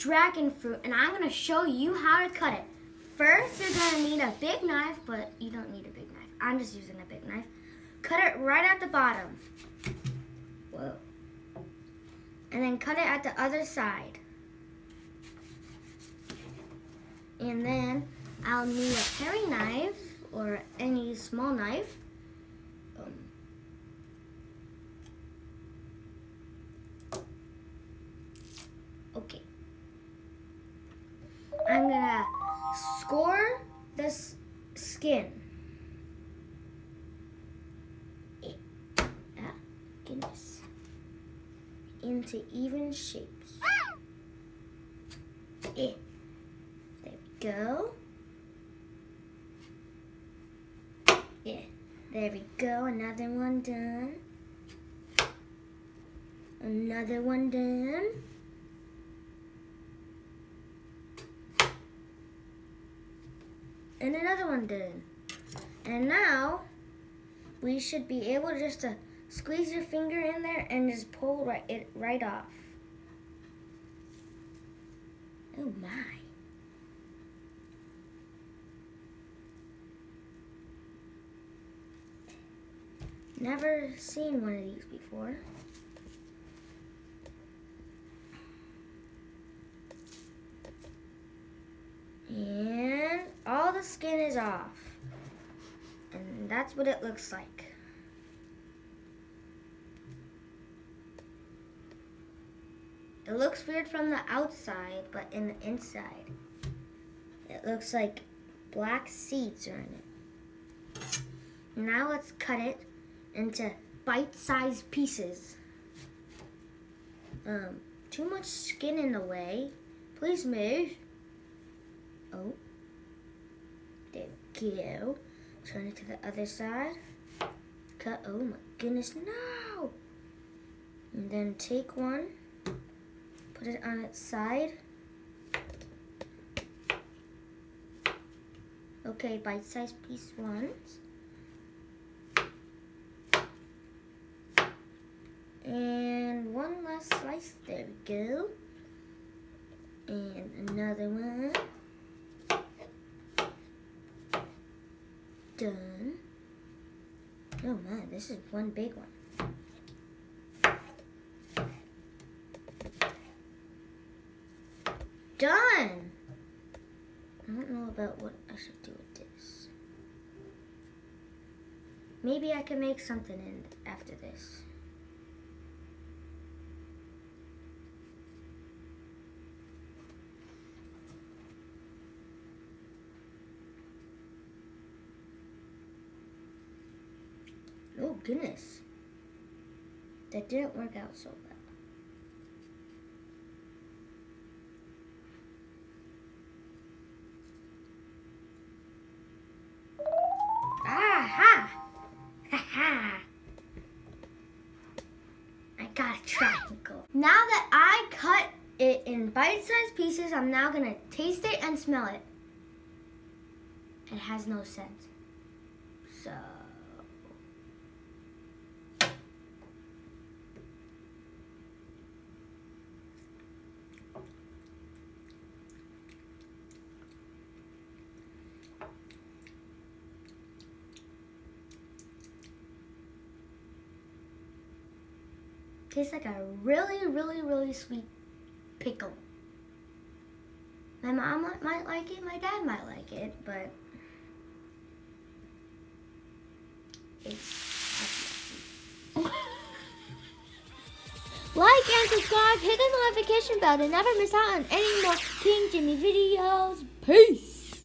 dragon fruit, and I'm going to show you how to cut it. First, you're going to need a big knife, but you don't need a big knife. I'm just using a big knife. Cut it right at the bottom. Whoa. And then cut it at the other side. And then I'll need a paring knife or any small knife. Okay. I'm gonna score this skin. Goodness. Into even shapes. There we go. Yeah, there we go. Another one done. Another one done. And another one done. And now we should be able just to squeeze your finger in there and just pull it right off. Oh my. Never seen one of these before. And all the skin is off. And that's what it looks like. It looks weird from the outside, but in the inside, it looks like black seeds are in it. Now let's cut it into bite-sized pieces. Too much skin in the way. Please move. Oh, there we go. Turn it to the other side. Cut, oh my goodness, no! And then take one, put it on its side. Okay, bite-sized piece ones. And one last slice, there we go. And another one. Done. Oh man, this is one big one. Done! I don't know about what I should do with this. Maybe I can make something in after this. Oh goodness, that didn't work out so well. Aha! Ha-ha! I got a triangle. Now that I cut it in bite-sized pieces, I'm now gonna taste it and smell it. It has no scent. So tastes like a really, really, really sweet pickle. My mom might like it, my dad might like it, but it's like and subscribe, hit the notification bell to never miss out on any more King Jimmy videos. Peace!